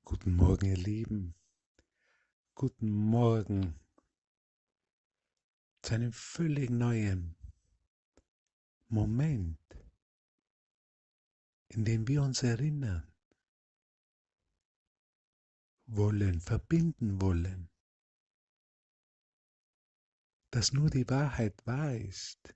Guten Morgen, ihr Lieben. Guten Morgen zu einem völlig neuen Moment, in dem wir uns erinnern wollen, verbinden wollen, dass nur die Wahrheit wahr ist,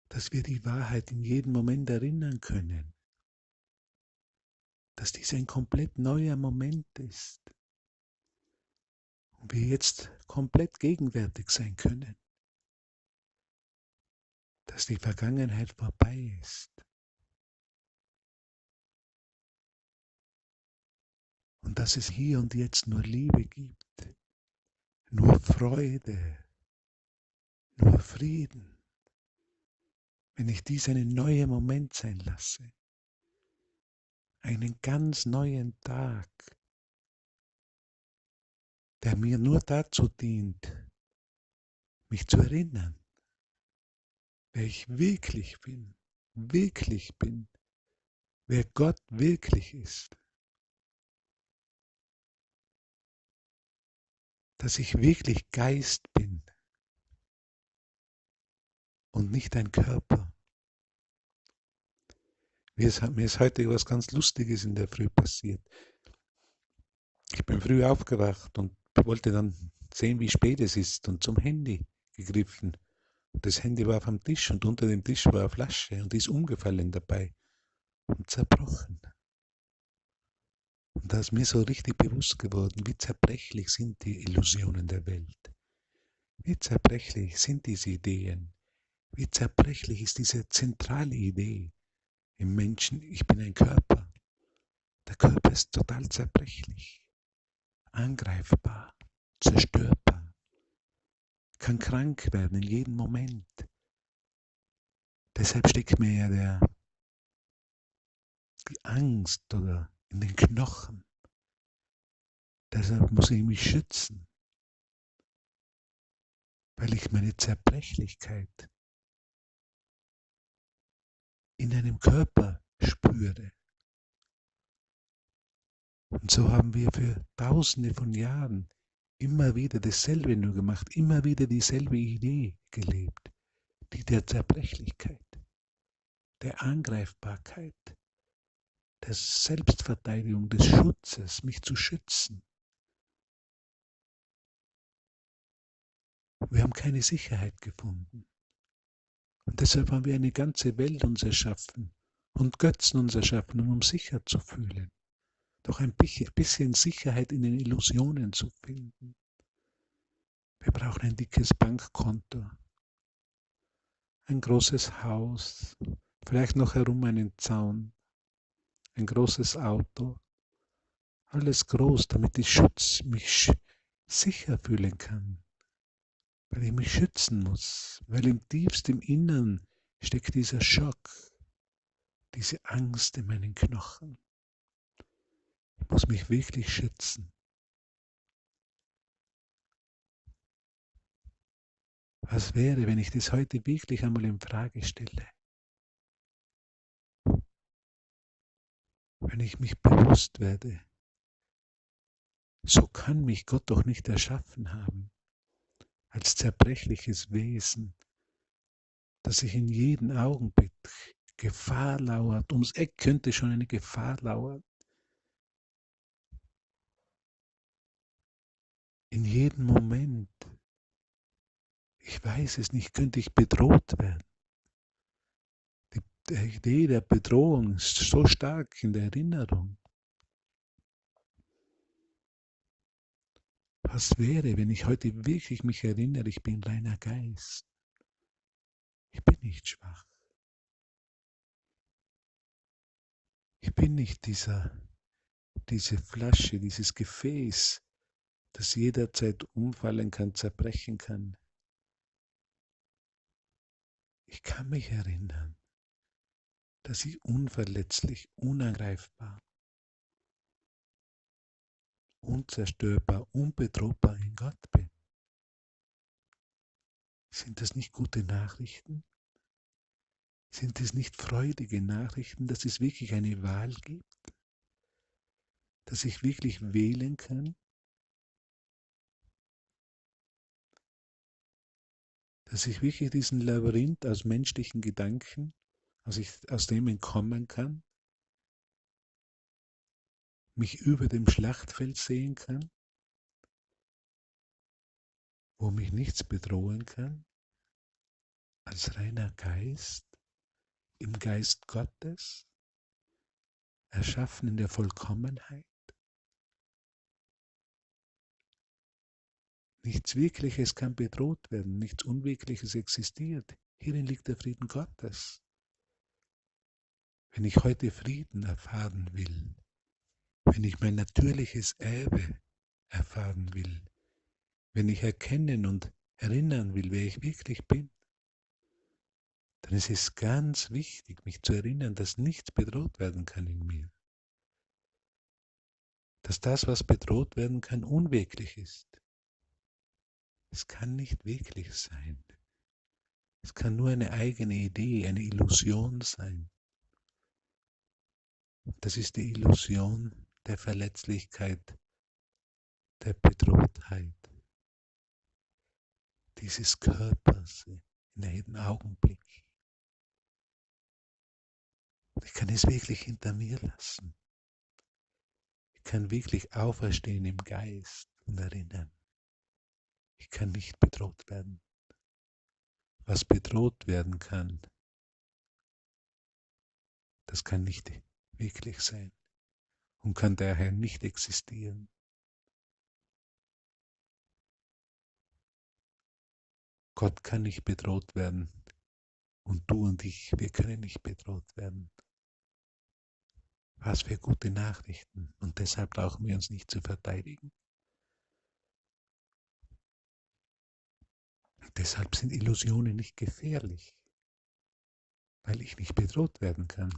dass wir die Wahrheit in jedem Moment erinnern können, dass dies ein komplett neuer Moment ist und wir jetzt komplett gegenwärtig sein können, dass die Vergangenheit vorbei ist und dass es hier und jetzt nur Liebe gibt, nur Freude, nur Frieden, wenn ich dies einen neuen Moment sein lasse, einen ganz neuen Tag, der mir nur dazu dient, mich zu erinnern, wer ich wirklich bin, wer Gott wirklich ist, dass ich wirklich Geist bin und nicht ein Körper. Mir ist heute etwas ganz Lustiges in der Früh passiert. Ich bin früh aufgewacht und wollte dann sehen, wie spät es ist und zum Handy gegriffen. Das Handy war auf dem Tisch und unter dem Tisch war eine Flasche und die ist umgefallen dabei und zerbrochen. Und da ist mir so richtig bewusst geworden, wie zerbrechlich sind die Illusionen der Welt. Wie zerbrechlich sind diese Ideen. Wie zerbrechlich ist diese zentrale Idee im Menschen, ich bin ein Körper. Der Körper ist total zerbrechlich, angreifbar, zerstörbar, kann krank werden in jedem Moment. Deshalb steckt mir ja die Angst oder in den Knochen. Deshalb muss ich mich schützen, weil ich meine Zerbrechlichkeit in einem Körper spüre. Und so haben wir für Tausende von Jahren immer wieder dasselbe nur gemacht, immer wieder dieselbe Idee gelebt, die der Zerbrechlichkeit, der Angreifbarkeit, der Selbstverteidigung, des Schutzes, mich zu schützen. Wir haben keine Sicherheit gefunden. Und deshalb haben wir eine ganze Welt uns erschaffen und Götzen uns erschaffen, um uns sicher zu fühlen. Doch ein bisschen Sicherheit in den Illusionen zu finden. Wir brauchen ein dickes Bankkonto, ein großes Haus, vielleicht noch herum einen Zaun, ein großes Auto, alles groß, damit ich mich sicher fühlen kann, weil ich mich schützen muss, weil im tiefsten Innern steckt dieser Schock, diese Angst in meinen Knochen. Ich muss mich wirklich schützen. Was wäre, wenn ich das heute wirklich einmal in Frage stelle? Wenn ich mich bewusst werde, so kann mich Gott doch nicht erschaffen haben, als zerbrechliches Wesen, das sich in jedem Augenblick Gefahr lauert. Ums Eck könnte schon eine Gefahr lauern. In jedem Moment, ich weiß es nicht, könnte ich bedroht werden. Die Idee der Bedrohung ist so stark in der Erinnerung. Was wäre, wenn ich heute wirklich mich erinnere, ich bin reiner Geist. Ich bin nicht schwach. Ich bin nicht diese Flasche, dieses Gefäß, das jederzeit umfallen kann, zerbrechen kann. Ich kann mich erinnern, dass ich unverletzlich, unangreifbar, unzerstörbar, unbedrohbar in Gott bin. Sind das nicht gute Nachrichten? Sind es nicht freudige Nachrichten, dass es wirklich eine Wahl gibt? Dass ich wirklich wählen kann? Dass ich wirklich diesen Labyrinth aus menschlichen Gedanken, aus dem entkommen kann? Mich über dem Schlachtfeld sehen kann, wo mich nichts bedrohen kann, als reiner Geist, im Geist Gottes, erschaffen in der Vollkommenheit. Nichts Wirkliches kann bedroht werden, nichts Unwirkliches existiert. Hierin liegt der Frieden Gottes. Wenn ich heute Frieden erfahren will, wenn ich mein natürliches Erbe erfahren will, wenn ich erkennen und erinnern will, wer ich wirklich bin, dann ist es ganz wichtig, mich zu erinnern, dass nichts bedroht werden kann in mir. Dass das, was bedroht werden kann, unwirklich ist. Es kann nicht wirklich sein. Es kann nur eine eigene Idee, eine Illusion sein. Das ist die Illusion der Verletzlichkeit, der Bedrohtheit, dieses Körpers in jedem Augenblick. Ich kann es wirklich hinter mir lassen. Ich kann wirklich auferstehen im Geist und erinnern. Ich kann nicht bedroht werden. Was bedroht werden kann, das kann nicht wirklich sein und kann daher nicht existieren. Gott kann nicht bedroht werden und du und ich, wir können nicht bedroht werden. Was für gute Nachrichten, und deshalb brauchen wir uns nicht zu verteidigen. Und deshalb sind Illusionen nicht gefährlich, weil ich nicht bedroht werden kann.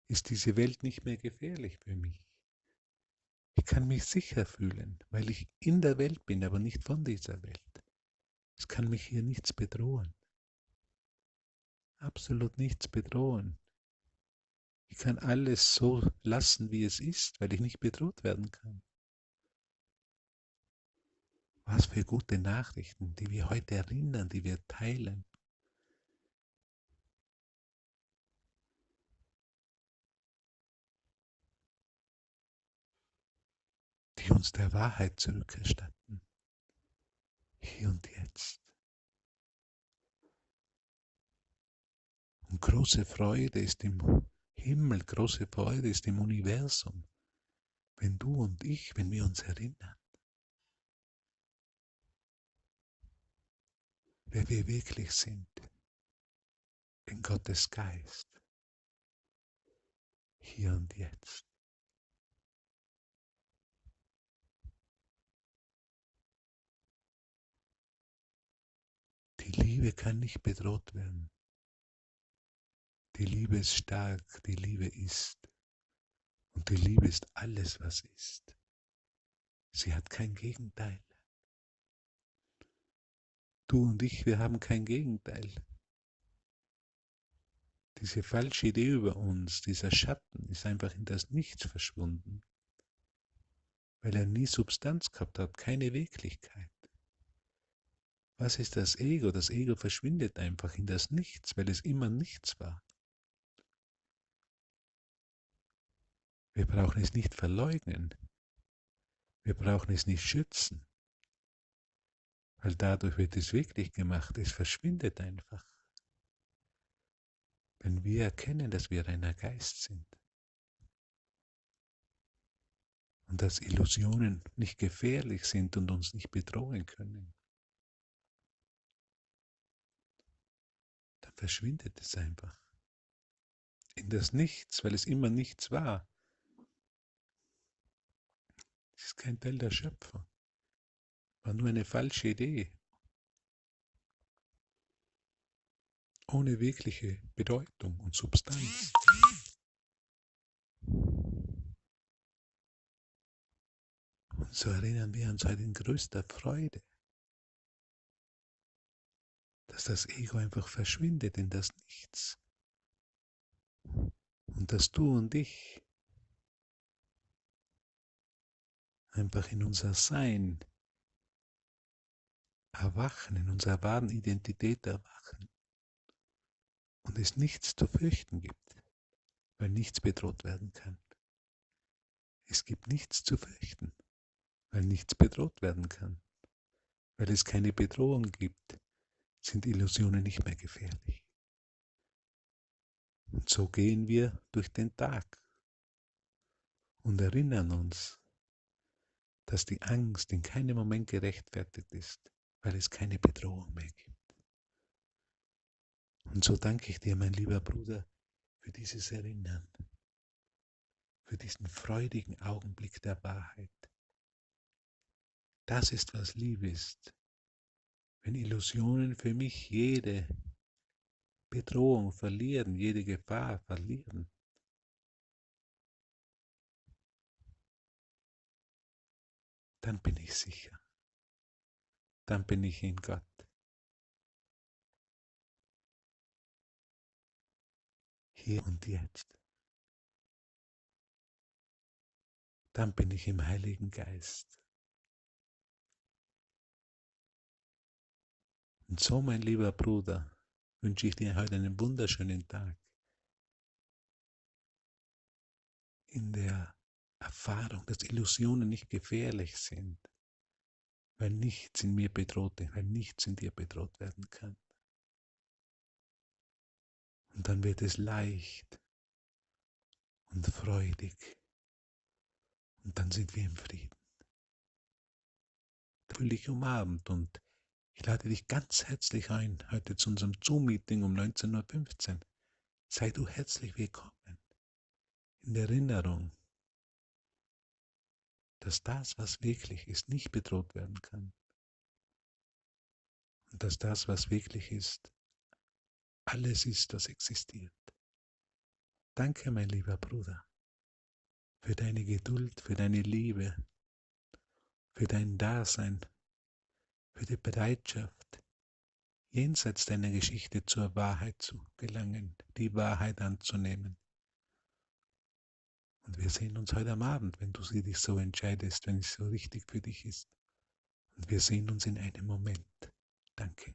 Ist diese Welt nicht mehr gefährlich für mich. Ich kann mich sicher fühlen, weil ich in der Welt bin, aber nicht von dieser Welt. Es kann mich hier nichts bedrohen. Absolut nichts bedrohen. Ich kann alles so lassen, wie es ist, weil ich nicht bedroht werden kann. Was für gute Nachrichten, die wir heute erinnern, die wir teilen. Die uns der Wahrheit zurückerstatten. Hier und jetzt. Und große Freude ist im Himmel, große Freude ist im Universum, wenn du und ich, wenn wir uns erinnern, wer wir wirklich sind, in Gottes Geist, hier und jetzt. Die Liebe kann nicht bedroht werden. Die Liebe ist stark, die Liebe ist. Und die Liebe ist alles, was ist. Sie hat kein Gegenteil. Du und ich, wir haben kein Gegenteil. Diese falsche Idee über uns, dieser Schatten, ist einfach in das Nichts verschwunden, weil er nie Substanz gehabt hat, keine Wirklichkeit. Was ist das Ego? Das Ego verschwindet einfach in das Nichts, weil es immer nichts war. Wir brauchen es nicht verleugnen. Wir brauchen es nicht schützen, weil dadurch wird es wirklich gemacht. Es verschwindet einfach. Wenn wir erkennen, dass wir reiner Geist sind und dass Illusionen nicht gefährlich sind und uns nicht bedrohen können, dann verschwindet es einfach in das Nichts, weil es immer nichts war. Es ist kein Teil der Schöpfung, war nur eine falsche Idee, ohne wirkliche Bedeutung und Substanz. Und so erinnern wir uns heute in größter Freude, dass das Ego einfach verschwindet in das Nichts und dass du und ich einfach in unser Sein erwachen, in unserer wahren Identität erwachen und es nichts zu fürchten gibt, weil nichts bedroht werden kann. Es gibt nichts zu fürchten, weil nichts bedroht werden kann. Weil es keine Bedrohung gibt, sind Illusionen nicht mehr gefährlich. Und so gehen wir durch den Tag und erinnern uns, dass die Angst in keinem Moment gerechtfertigt ist, weil es keine Bedrohung mehr gibt. Und so danke ich dir, mein lieber Bruder, für dieses Erinnern, für diesen freudigen Augenblick der Wahrheit. Das ist, was Liebe ist. Wenn Illusionen für mich jede Bedrohung verlieren, jede Gefahr verlieren, dann bin ich sicher. Dann bin ich in Gott. Hier und jetzt. Dann bin ich im Heiligen Geist. Und so, mein lieber Bruder, wünsche ich dir heute einen wunderschönen Tag in der Erfahrung, dass Illusionen nicht gefährlich sind, weil nichts in mir bedroht ist, weil nichts in dir bedroht werden kann. Und dann wird es leicht und freudig und dann sind wir im Frieden. Fühl dich umarmt und ich lade dich ganz herzlich ein, heute zu unserem Zoom-Meeting um 19:15 Uhr. Sei du herzlich willkommen in der Erinnerung, dass das, was wirklich ist, nicht bedroht werden kann. Und dass das, was wirklich ist, alles ist, was existiert. Danke, mein lieber Bruder, für deine Geduld, für deine Liebe, für dein Dasein, für die Bereitschaft, jenseits deiner Geschichte zur Wahrheit zu gelangen, die Wahrheit anzunehmen. Und wir sehen uns heute am Abend, wenn du dich so entscheidest, wenn es so richtig für dich ist. Und wir sehen uns in einem Moment. Danke.